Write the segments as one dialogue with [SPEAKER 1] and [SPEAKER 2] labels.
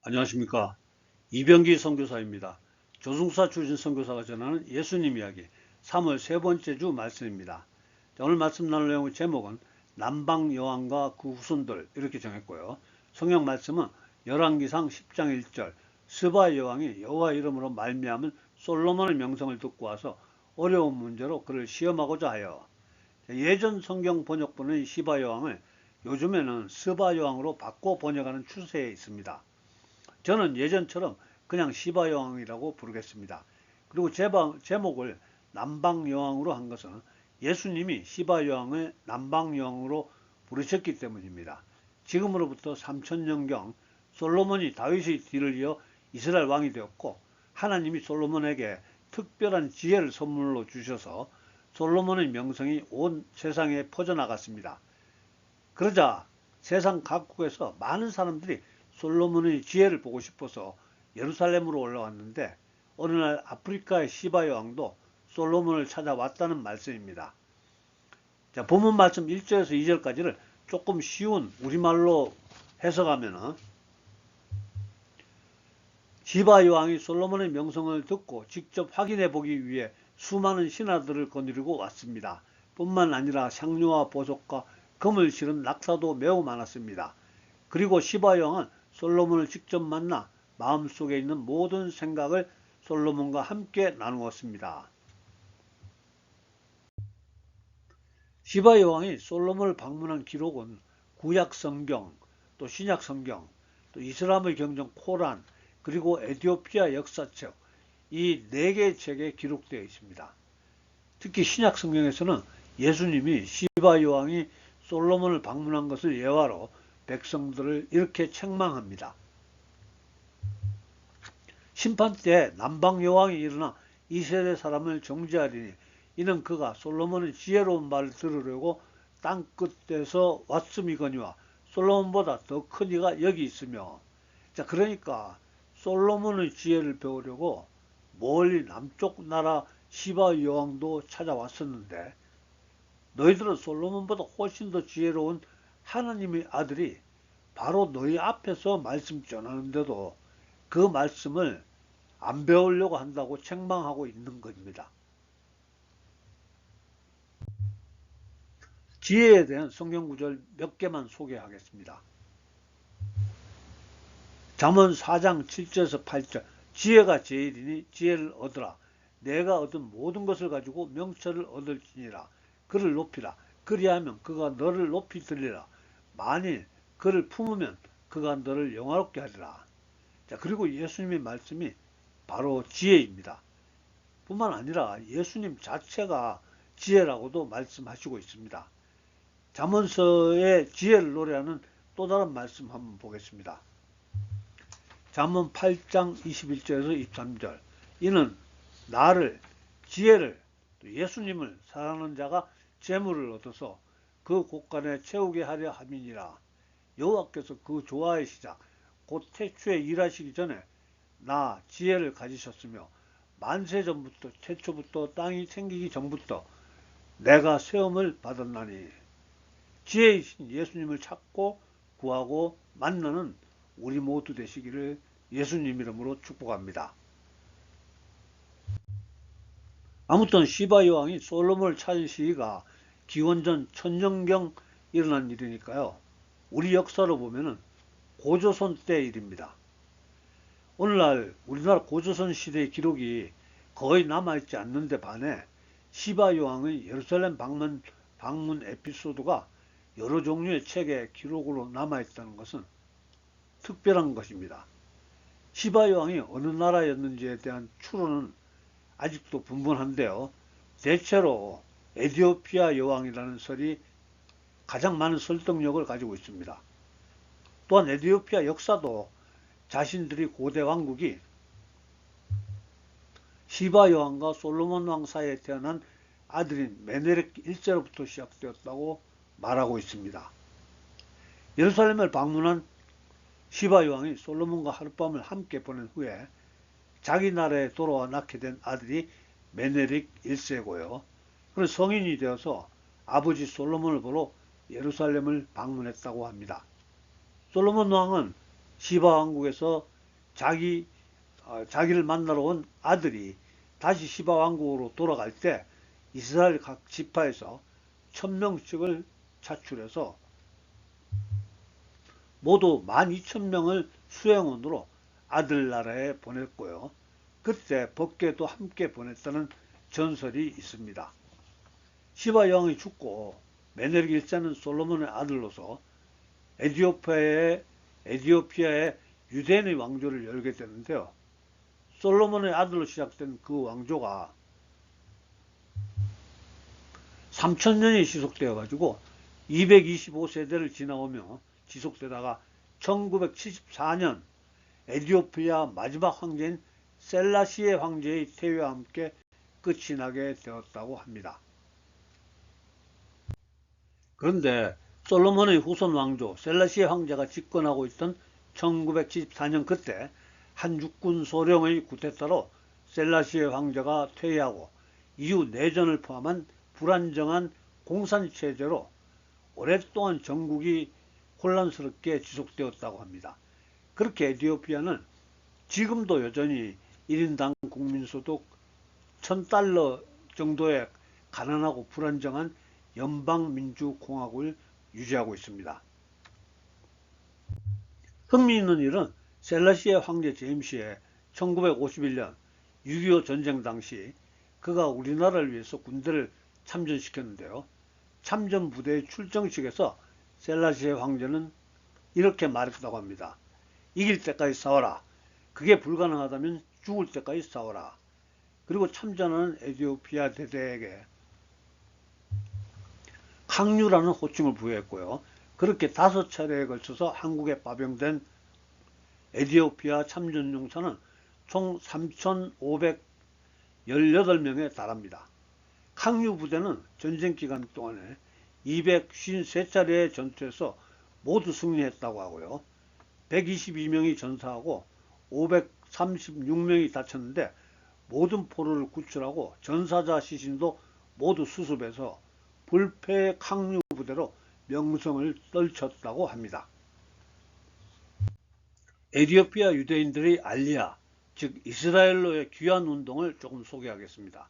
[SPEAKER 1] 안녕하십니까. 이병기 선교사입니다. 조승사 출신 선교사가 전하는 예수님 이야기 3월 세 번째 주 말씀입니다. 오늘 말씀 나눌 내용의 제목은 남방 여왕과 그 후손들 이렇게 정했고요. 성경 말씀은 열왕기상 10장 1절 스바 여왕이 여호와 이름으로 말미암은 솔로몬의 명성을 듣고 와서 어려운 문제로 그를 시험하고자 하여 예전 성경 번역본의 시바 여왕을 요즘에는 스바 여왕으로 바꿔 번역하는 추세에 있습니다. 저는 예전처럼 그냥 시바 여왕이라고 부르겠습니다. 그리고 제목을 남방 여왕으로 한 것은 예수님이 시바 여왕을 남방 여왕으로 부르셨기 때문입니다. 지금으로부터 3000년경 솔로몬이 다윗의 뒤를 이어 이스라엘 왕이 되었고, 하나님이 솔로몬에게 특별한 지혜를 선물로 주셔서 솔로몬의 명성이 온 세상에 퍼져나갔습니다. 그러자 세상 각국에서 많은 사람들이 솔로몬의 지혜를 보고 싶어서 예루살렘으로 올라왔는데, 어느 날 아프리카의 시바 여왕도 솔로몬을 찾아왔다는 말씀입니다. 자, 본문 말씀 1절에서 2절까지를 조금 쉬운 우리말로 해석하면은, 시바 여왕이 솔로몬의 명성을 듣고 직접 확인해 보기 위해 수많은 신하들을 거느리고 왔습니다. 뿐만 아니라 향료와 보석과 금을 실은 낙타도 매우 많았습니다. 그리고 시바 여왕은 솔로몬을 직접 만나 마음속에 있는 모든 생각을 솔로몬과 함께 나누었습니다. 시바 여왕이 솔로몬을 방문한 기록은 구약 성경, 또 신약 성경, 또 이슬람의 경전 코란, 그리고 에티오피아 역사책, 이 4개의 책에 기록되어 있습니다. 특히 신약 성경에서는 예수님이 시바 여왕이 솔로몬을 방문한 것을 예화로 백성들을 이렇게 책망합니다. 심판 때 남방 여왕이 일어나 이 세대 사람을 정죄하리니 이는 그가 솔로몬의 지혜로운 말을 들으려고 땅 끝에서 왔음이거니와 솔로몬보다 더 큰 이가 여기 있으며. 자, 그러니까 솔로몬의 지혜를 배우려고 멀리 남쪽 나라 시바 여왕도 찾아왔었는데, 너희들은 솔로몬보다 훨씬 더 지혜로운 하나님의 아들이 바로 너희 앞에서 말씀 전하는데도 그 말씀을 안 배우려고 한다고 책망하고 있는 겁니다. 지혜에 대한 성경 구절 몇 개만 소개하겠습니다. 잠언 4장 7절에서 8절 지혜가 제일이니 지혜를 얻으라. 내가 얻은 모든 것을 가지고 명철을 얻을지니라. 그를 높이라. 그리하면 그가 너를 높이 들리라. 만일 그를 품으면 그가 너를 영화롭게 하리라. 자, 그리고 예수님의 말씀이 바로 지혜입니다. 뿐만 아니라 예수님 자체가 지혜라고도 말씀하시고 있습니다. 잠언서의 지혜를 노래하는 또 다른 말씀 한번 보겠습니다. 잠언 8장 21절에서 23절 이는 나를, 지혜를, 또 예수님을 사랑하는 자가 재물을 얻어서 그 곳간에 채우게 하려 함이니라. 여호와께서 그 조화의 시작 곧 태초에 일하시기 전에 나 지혜를 가지셨으며 만세 전부터, 태초부터 땅이 생기기 전부터 내가 세움을 받았나니. 지혜이신 예수님을 찾고 구하고 만나는 우리 모두 되시기를 예수님 이름으로 축복합니다. 아무튼 시바 여왕이 솔로몬을 찾은 시기가 기원전 1000년경 일어난 일이니까요. 우리 역사로 보면은 고조선 때 일입니다. 오늘날 우리나라 고조선 시대의 기록이 거의 남아있지 않는데 반해 시바 여왕의 예루살렘 방문 에피소드가 여러 종류의 책에 기록으로 남아있다는 것은 특별한 것입니다. 시바 여왕이 어느 나라였는지에 대한 추론은 아직도 분분한데요. 대체로 에티오피아 여왕이라는 설이 가장 많은 설득력을 가지고 있습니다. 또한 에티오피아 역사도 자신들이 고대 왕국이 시바 여왕과 솔로몬 왕 사이에 태어난 아들인 메네렉 1세로부터 시작되었다고 말하고 있습니다. 예루살렘을 방문한 시바 여왕이 솔로몬과 하룻밤을 함께 보낸 후에 자기 나라에 돌아와 낳게 된 아들이 메네릭 1세고요. 그래서 성인이 되어서 아버지 솔로몬을 보러 예루살렘을 방문했다고 합니다. 솔로몬 왕은 시바 왕국에서 자기를 만나러 온 아들이 다시 시바 왕국으로 돌아갈 때 이스라엘 각 지파에서 1000명씩을 차출해서 모두 12,000명을 수행원으로 아들나라에 보냈고요. 그때 법궤도 함께 보냈다는 전설이 있습니다. 시바 여왕이 죽고 메넬 1세는 솔로몬의 아들로서 에티오피아의 유대인의 왕조를 열게 되는데요. 솔로몬의 아들로 시작된 그 왕조가 3000년이 지속되어 가지고 225세대를 지나오며 지속되다가 1974년 에티오피아 마지막 황제인 셀라시에 황제의 퇴위와 함께 끝이 나게 되었다고 합니다. 그런데 솔로몬의 후손 왕조 셀라시에 황제가 집권하고 있던 1974년 그때 한 육군 소령의 쿠데타로 셀라시에 황제가 퇴위하고 이후 내전을 포함한 불안정한 공산체제로 오랫동안 전국이 혼란스럽게 지속되었다고 합니다. 그렇게 에티오피아는 지금도 여전히 1인당 국민소득 1000달러 정도의 가난하고 불안정한 연방민주공화국을 유지하고 있습니다. 흥미있는 일은 셀라시에 황제 제임스의 1951년 6.25 전쟁 당시 그가 우리나라를 위해서 군대를 참전시켰는데요. 참전 부대의 출정식에서 셀라시에 황제는 이렇게 말했다고 합니다. 이길 때까지 싸워라. 그게 불가능하다면 죽을 때까지 싸워라. 그리고 참전하는 에티오피아 대대에게 항류라는 호칭을 부여했고요. 그렇게 5차례에 걸쳐서 한국에 파병된 에티오피아 참전용사는 총 3,518명에 달합니다. 항류 부대는 전쟁 기간 동안에 253차례의 전투에서 모두 승리했다고 하고요. 122명이 전사하고 536명이 다쳤는데 모든 포로를 구출하고 전사자 시신도 모두 수습해서 불패 항류 부대로 명성을 떨쳤다고 합니다. 에티오피아 유대인들의 알리아, 즉 이스라엘로의 귀환 운동을 조금 소개하겠습니다.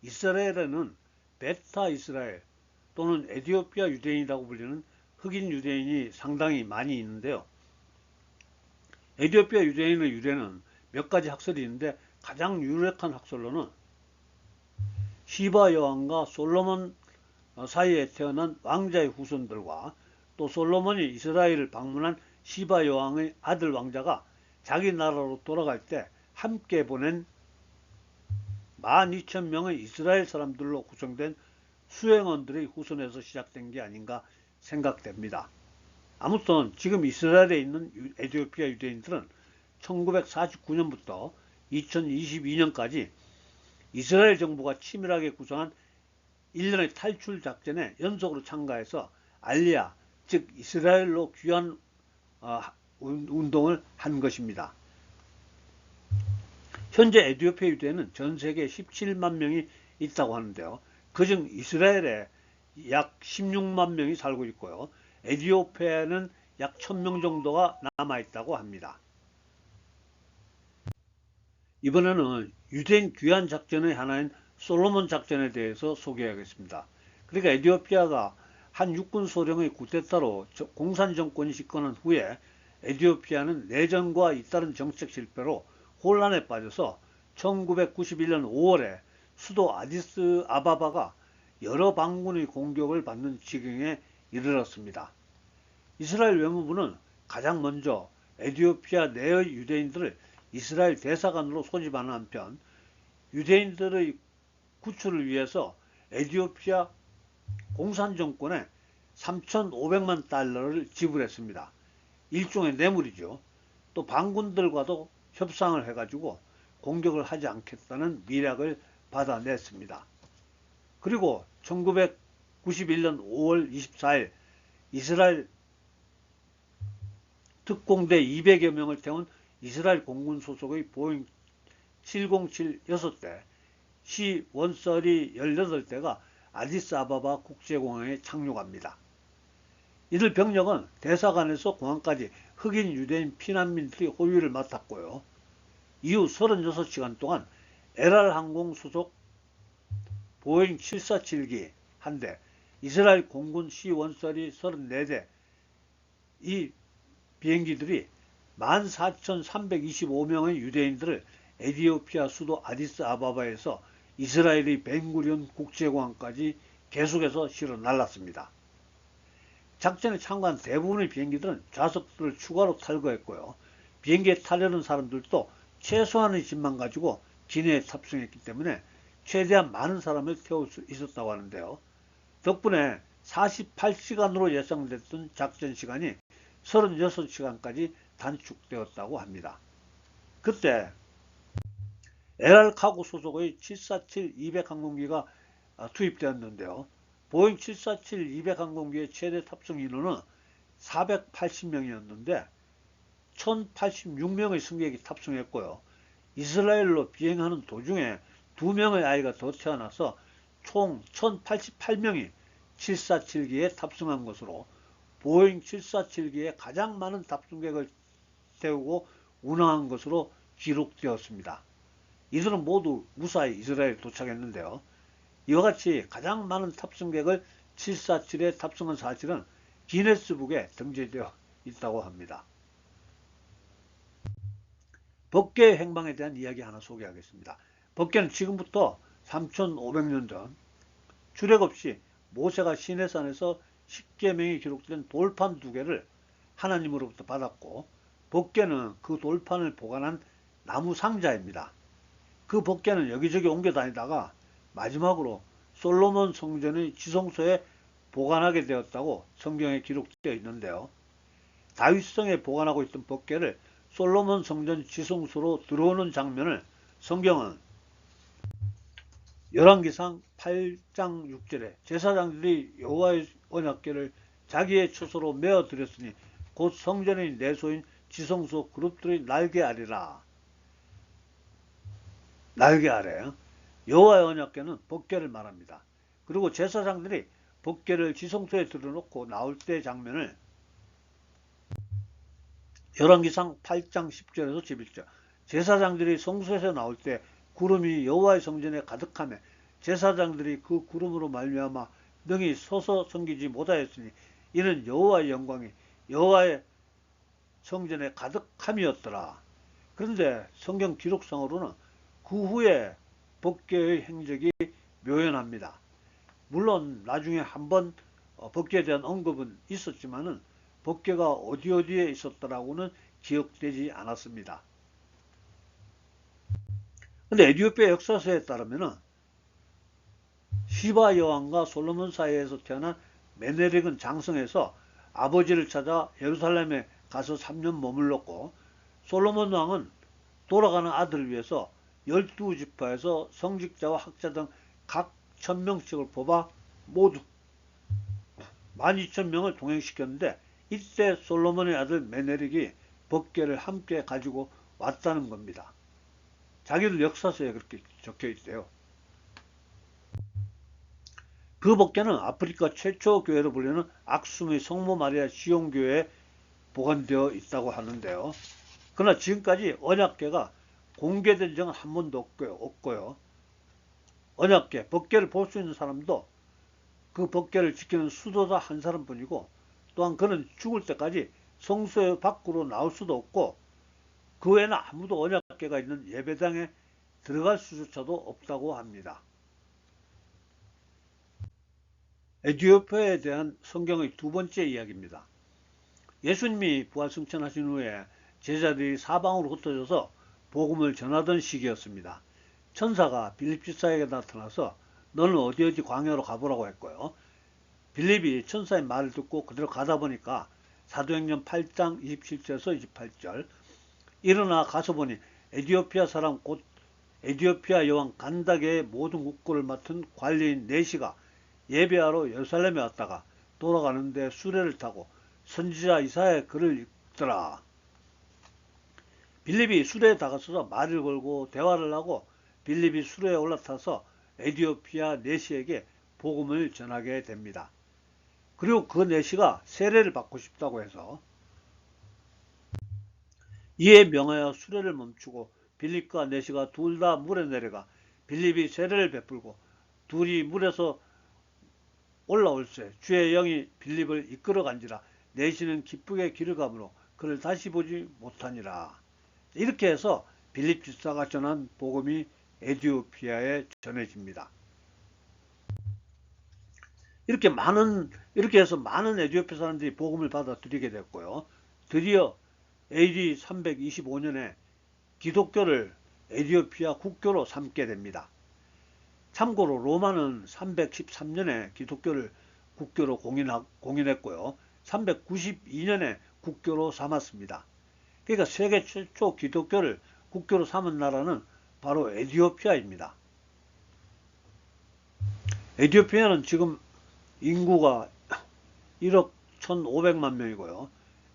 [SPEAKER 1] 이스라엘에는 베타 이스라엘 또는 에티오피아 유대인이라고 불리는 흑인 유대인이 상당히 많이 있는데요. 에티오피아 유대인의 유래는 몇 가지 학설이 있는데 가장 유력한 학설로는 시바 여왕과 솔로몬 사이에 태어난 왕자의 후손들과 또 솔로몬이 이스라엘을 방문한 시바 여왕의 아들 왕자가 자기 나라로 돌아갈 때 함께 보낸 12,000명의 이스라엘 사람들로 구성된 수행원들의 후손에서 시작된 게 아닌가 생각됩니다. 아무튼 지금 이스라엘에 있는 에티오피아 유대인들은 1949년부터 2022년까지 이스라엘 정부가 치밀하게 구성한 일련의 탈출 작전에 연속으로 참가해서 알리아, 즉 이스라엘로 귀환 운동을 한 것입니다. 현재 에티오피아 유대인은 전 세계에 17만 명이 있다고 하는데요. 그중 이스라엘에 약 16만 명이 살고 있고요. 에티오피아에는 약 1000명 정도가 남아있다고 합니다. 이번에는 유대인 귀환 작전의 하나인 솔로몬 작전에 대해서 소개하겠습니다. 그러니까 에티오피아가 한 육군 소령의 쿠데타로 공산 정권이 집권한 후에 에티오피아는 내전과 잇따른 정책 실패로 혼란에 빠져서 1991년 5월에 수도 아디스 아바바가 여러 반군의 공격을 받는 지경에 이르렀습니다. 이스라엘 외무부는 가장 먼저 에티오피아 내의 유대인들을 이스라엘 대사관으로 소집하는 한편 유대인들의 구출을 위해서 에티오피아 공산정권에 3,500만 달러를 지불했습니다. 일종의 뇌물이죠. 또 반군들과도 협상을 해가지고 공격을 하지 않겠다는 밀약을 받아냈습니다. 그리고 1991년 5월 24일 이스라엘 특공대 200여 명을 태운 이스라엘 공군 소속의 보잉 707 6대, C-130 18대가 아디스아바바 국제공항에 착륙합니다. 이들 병력은 대사관에서 공항까지 흑인 유대인 피난민들이 호위를 맡았고요. 이후 36시간 동안 LR항공 소속 보잉 747기 한 대, 이스라엘 공군 C-130 34대, 이 비행기들이 14,325명의 유대인들을 에티오피아 수도 아디스아바바에서 이스라엘의 벤구리온 국제공항까지 계속해서 실어 날랐습니다. 작전에 참가한 대부분의 비행기들은 좌석들을 추가로 탈거했고요. 비행기에 타려는 사람들도 최소한의 짐만 가지고 기내에 탑승했기 때문에 최대한 많은 사람을 태울 수 있었다고 하는데요. 덕분에 48시간으로 예상됐던 작전 시간이 36시간까지 단축되었다고 합니다. 그때 LR 카고 소속의 747-200 항공기가 투입되었는데요. 보잉 747-200 항공기의 최대 탑승 인원은 480명이었는데 1086명의 승객이 탑승했고요. 이스라엘로 비행하는 도중에 2명의 아이가 더 태어나서 총 1088명이 747기에 탑승한 것으로 보잉 747기에 가장 많은 탑승객을 태우고 운항한 것으로 기록되었습니다. 이들은 모두 무사히 이스라엘에 도착했는데요. 이와 같이 가장 많은 탑승객을 747에 탑승한 사실은 기네스북에 등재되어 있다고 합니다. 법궤의 행방에 대한 이야기 하나 소개하겠습니다. 법궤는 지금부터 3500년 전 출애굽 없이 모세가 시내산에서 10계명이 기록된 돌판 2개를 하나님으로부터 받았고, 법궤는 그 돌판을 보관한 나무 상자입니다. 그 법궤는 여기저기 옮겨 다니다가 마지막으로 솔로몬 성전의 지성소에 보관하게 되었다고 성경에 기록되어 있는데요. 다윗성에 보관하고 있던 법궤를 솔로몬 성전 지성소로 들어오는 장면을 성경은 열왕기상 8장 6절에 제사장들이 여호와의 언약궤를 자기의 처소로 메어드렸으니 곧 성전의 내소인 지성소 그룹들의 날개 아래라. 날개 아래 여호와의 언약궤는 법궤를 말합니다. 그리고 제사장들이 법궤를 지성소에 들여놓고 나올 때 장면을 열왕기상 8장 10절에서 11절 제사장들이 성소에서 나올 때 구름이 여호와의 성전에 가득하며 제사장들이 그 구름으로 말미암아 능히 서서 섬기지 못하였으니 이는 여호와의 영광이 여호와의 성전에 가득함이었더라. 그런데 성경 기록상으로는 그 후에 법궤의 행적이 묘연합니다. 물론 나중에 한번 법궤에 대한 언급은 있었지만은 법궤가 어디에 있었더라고는 기억되지 않았습니다. 근데 에티오피아 역사서에 따르면은 시바 여왕과 솔로몬 사이에서 태어난 메네릭은 장성해서 아버지를 찾아 예루살렘에 가서 3년 머물렀고, 솔로몬 왕은 돌아가는 아들을 위해서 12지파에서 성직자와 학자 등 각 1000명씩을 뽑아 모두 12,000명을 동행시켰는데, 이때 솔로몬의 아들 메네릭이 법궤를 함께 가지고 왔다는 겁니다. 자기들 역사서에 그렇게 적혀 있대요. 그 법궤는 아프리카 최초 교회로 불리는 악숨의 성모 마리아 시온교회에 보관되어 있다고 하는데요. 그러나 지금까지 언약궤가 공개된 적은 한 번도 없고요. 언약궤, 법궤를 볼 수 있는 사람도 그 법궤를 지키는 수도자 한 사람뿐이고, 또한 그는 죽을 때까지 성소 밖으로 나올 수도 없고, 그 외에는 아무도 언약궤가 있는 예배당에 들어갈 수조차도 없다고 합니다. 에티오피아에 대한 성경의 두 번째 이야기입니다. 예수님이 부활승천하신 후에 제자들이 사방으로 흩어져서 복음을 전하던 시기였습니다. 천사가 빌립 집사에게 나타나서 너는 어디 광야로 가보라고 했고요. 빌립이 천사의 말을 듣고 그대로 가다 보니까 사도행전 8장 27절에서 28절 일어나 가서 보니 에티오피아 사람 곧 에티오피아 여왕 간다게의 모든 국고를 맡은 관리인 네시가 예배하러 예루살렘에 왔다가 돌아가는데 수레를 타고 선지자 이사야의 글을 읽더라. 빌립이 수레에 다가서서 말을 걸고 대화를 하고 빌립이 수레에 올라타서 에티오피아 네시에게 복음을 전하게 됩니다. 그리고 그 네시가 세례를 받고 싶다고 해서 이에 명하여 수레를 멈추고 빌립과 내시가 둘 다 물에 내려가 빌립이 세례를 베풀고 둘이 물에서 올라올세 주의 영이 빌립을 이끌어 간지라 내시는 기쁘게 길을 가므로 그를 다시 보지 못하니라. 이렇게 해서 빌립 집사가 전한 복음이 에디오피아에 전해집니다. 이렇게 해서 많은 에디오피아 사람들이 복음을 받아들이게 됐고요. 드디어 AD 325년에 기독교를 에디오피아 국교로 삼게 됩니다. 참고로 로마는 313년에 기독교를 국교로 공인했고요. 392년에 국교로 삼았습니다. 그러니까 세계 최초 기독교를 국교로 삼은 나라는 바로 에디오피아입니다. 에디오피아는 지금 인구가 1억 1,500만 명이고요.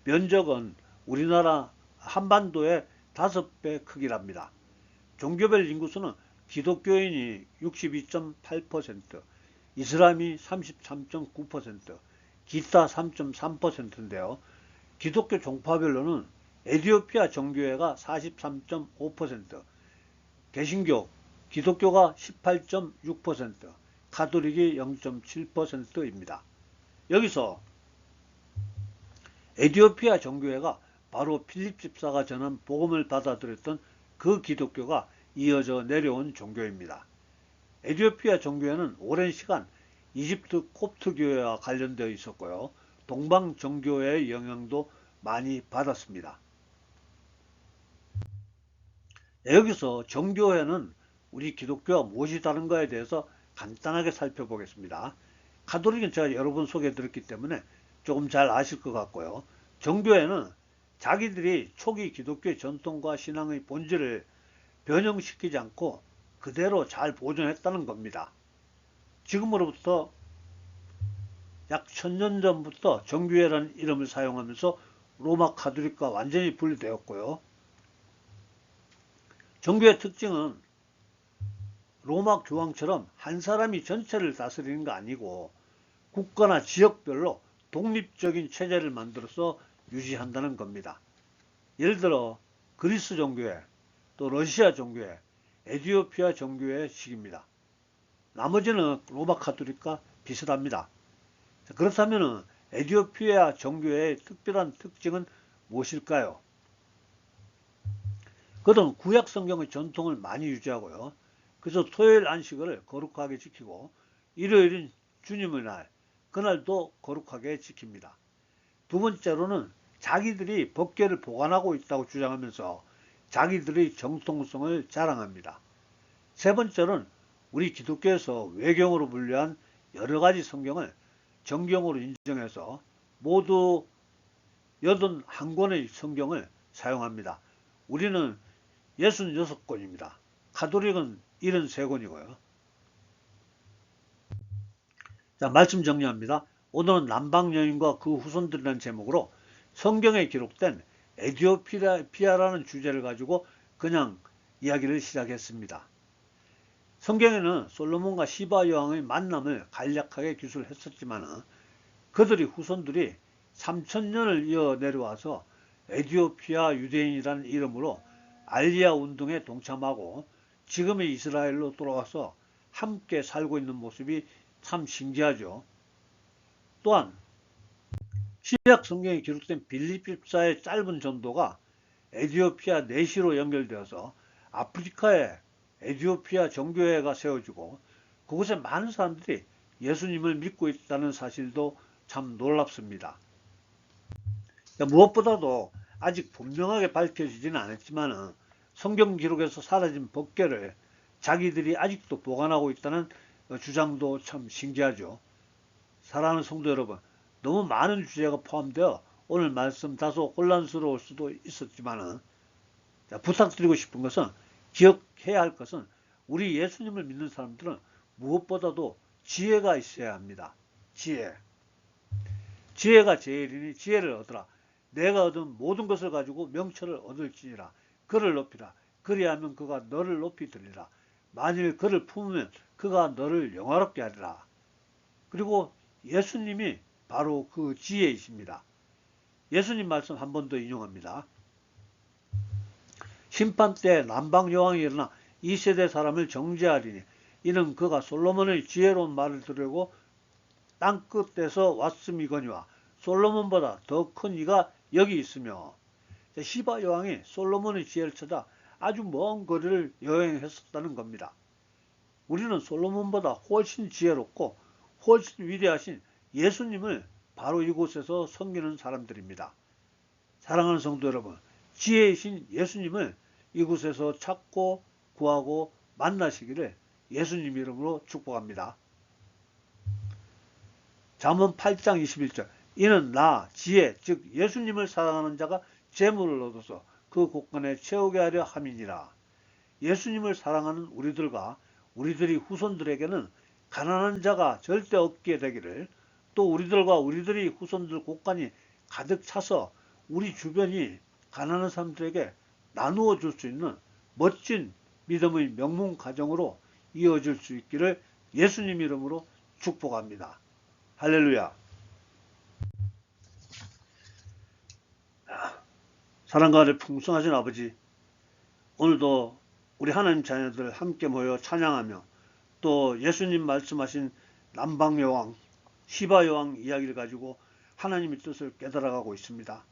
[SPEAKER 1] 면적은 우리나라 한반도의 5배 크기랍니다. 종교별 인구수는 기독교인이 62.8%, 이슬람이 33.9%, 기타 3.3%인데요. 기독교 종파별로는 에디오피아 정교회가 43.5%, 개신교, 기독교가 18.6%, 가톨릭이 0.7%입니다. 여기서 에디오피아 정교회가 바로 필립 집사가 전한 복음을 받아들였던 그 기독교가 이어져 내려온 종교입니다. 에디오피아 정교회는 오랜 시간 이집트 콥트 교회와 관련되어 있었고요. 동방 정교회의 영향도 많이 받았습니다. 여기서 정교회는 우리 기독교와 무엇이 다른가에 대해서 간단하게 살펴보겠습니다. 가톨릭은 제가 여러 번 소개해드렸기 때문에 조금 잘 아실 것 같고요. 정교회는 자기들이 초기 기독교의 전통과 신앙의 본질을 변형시키지 않고 그대로 잘 보존했다는 겁니다. 지금으로부터 약 1000년 전부터 정교회라는 이름을 사용하면서 로마 가톨릭과 완전히 분리되었고요. 정교회 특징은 로마 교황처럼 한 사람이 전체를 다스리는 거 아니고 국가나 지역별로 독립적인 체제를 만들어서 유지한다는 겁니다. 예를 들어 그리스 정교회, 또 러시아 정교회, 에디오피아 정교회 식입니다. 나머지는 로마 가톨릭과 비슷합니다. 그렇다면 에디오피아 정교회의 특별한 특징은 무엇일까요? 그들은 구약 성경의 전통을 많이 유지하고요. 그래서 토요일 안식을 거룩하게 지키고 일요일인 주님의 날, 그날도 거룩하게 지킵니다. 두 번째로는 자기들이 법궤를 보관하고 있다고 주장하면서 자기들의 정통성을 자랑합니다. 세 번째로는 우리 기독교에서 외경으로 분류한 여러 가지 성경을 정경으로 인정해서 모두 81권의 성경을 사용합니다. 우리는 66권입니다. 가톨릭은 73권이고요. 자, 말씀 정리합니다. 오늘은 남방 여인과 그 후손들이라는 제목으로 성경에 기록된 에디오피아라는 주제를 가지고 그냥 이야기를 시작했습니다. 성경에는 솔로몬과 시바 여왕의 만남을 간략하게 기술했었지만 그들의 후손들이 3000년을 이어 내려와서 에디오피아 유대인이라는 이름으로 알리아 운동에 동참하고 지금의 이스라엘로 돌아와서 함께 살고 있는 모습이 참 신기하죠. 또한 신약 성경에 기록된 빌립 집사의 짧은 전도가 에디오피아 내시로 연결되어서 아프리카에 에디오피아 정교회가 세워지고 그곳에 많은 사람들이 예수님을 믿고 있다는 사실도 참 놀랍습니다. 무엇보다도 아직 분명하게 밝혀지지는 않았지만 성경 기록에서 사라진 법궤를 자기들이 아직도 보관하고 있다는 주장도 참 신기하죠. 사랑하는 성도 여러분, 너무 많은 주제가 포함되어 오늘 말씀 다소 혼란스러울 수도 있었지만 부탁드리고 싶은 것은 기억해야 할 것은 우리 예수님을 믿는 사람들은 무엇보다도 지혜가 있어야 합니다. 지혜가 제일이니 지혜를 얻으라. 내가 얻은 모든 것을 가지고 명철을 얻을지니라. 그를 높이라. 그리하면 그가 너를 높이 들리라. 만일 그를 품으면 그가 너를 영화롭게 하리라. 그리고 예수님이 바로 그 지혜이십니다. 예수님 말씀 한 번 더 인용합니다. 심판 때 남방 여왕이 일어나 이 세대 사람을 정죄하리니 이는 그가 솔로몬의 지혜로운 말을 들으려고 땅 끝에서 왔음이거니와 솔로몬보다 더 큰 이가 여기 있으며. 시바 여왕이 솔로몬의 지혜를 찾아 아주 먼 거리를 여행했었다는 겁니다. 우리는 솔로몬보다 훨씬 지혜롭고 훨씬 위대하신 예수님을 바로 이곳에서 섬기는 사람들입니다. 사랑하는 성도 여러분, 지혜이신 예수님을 이곳에서 찾고 구하고 만나시기를 예수님 이름으로 축복합니다. 잠언 8장 21절. 이는 나 지혜 즉 예수님을 사랑하는 자가 재물을 얻어서 그 곳간에 채우게 하려 함이니라. 예수님을 사랑하는 우리들과 우리들이 후손들에게는 가난한 자가 절대 없게 되기를, 또 우리들과 우리들이 후손들 곳간이 가득 차서 우리 주변이 가난한 사람들에게 나누어 줄 수 있는 멋진 믿음의 명문 가정으로 이어질 수 있기를 예수님 이름으로 축복합니다. 할렐루야. 사랑과 아래 풍성하신 아버지, 오늘도 우리 하나님 자녀들 함께 모여 찬양하며 또 예수님 말씀하신 남방여왕, 시바여왕 이야기를 가지고 하나님의 뜻을 깨달아가고 있습니다.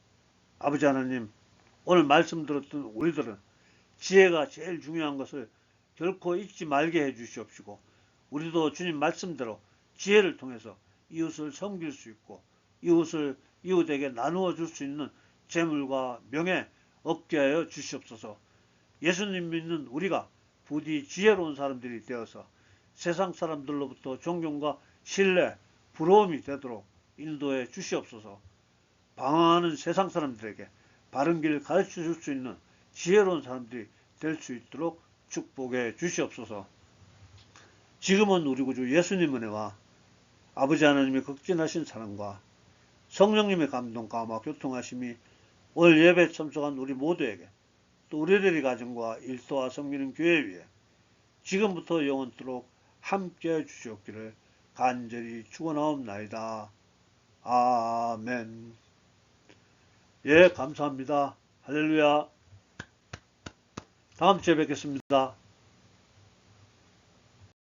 [SPEAKER 1] 아버지 하나님, 오늘 말씀 들었던 우리들은 지혜가 제일 중요한 것을 결코 잊지 말게 해주시옵시고, 우리도 주님 말씀대로 지혜를 통해서 이웃을 섬길 수 있고 이웃을 이웃에게 나누어 줄 수 있는 재물과 명예 얻게 하여 주시옵소서. 예수님 믿는 우리가 부디 지혜로운 사람들이 되어서 세상 사람들로부터 존경과 신뢰, 부러움이 되도록 인도해 주시옵소서. 방황하는 세상 사람들에게 바른 길을 가르쳐 줄 수 있는 지혜로운 사람들이 될 수 있도록 축복해 주시옵소서. 지금은 우리 구주 예수님 은혜와 아버지 하나님의 극진하신 사랑과 성령님의 감동과 아마 교통하심이 오늘 예배에 참석한 우리 모두에게, 또 우리들의 가정과 일터와 섬기는 교회 위에 지금부터 영원토록 함께해 주시옵기를 간절히 축원하옵나이다. 아멘. 예, 감사합니다. 할렐루야. 다음 주에 뵙겠습니다.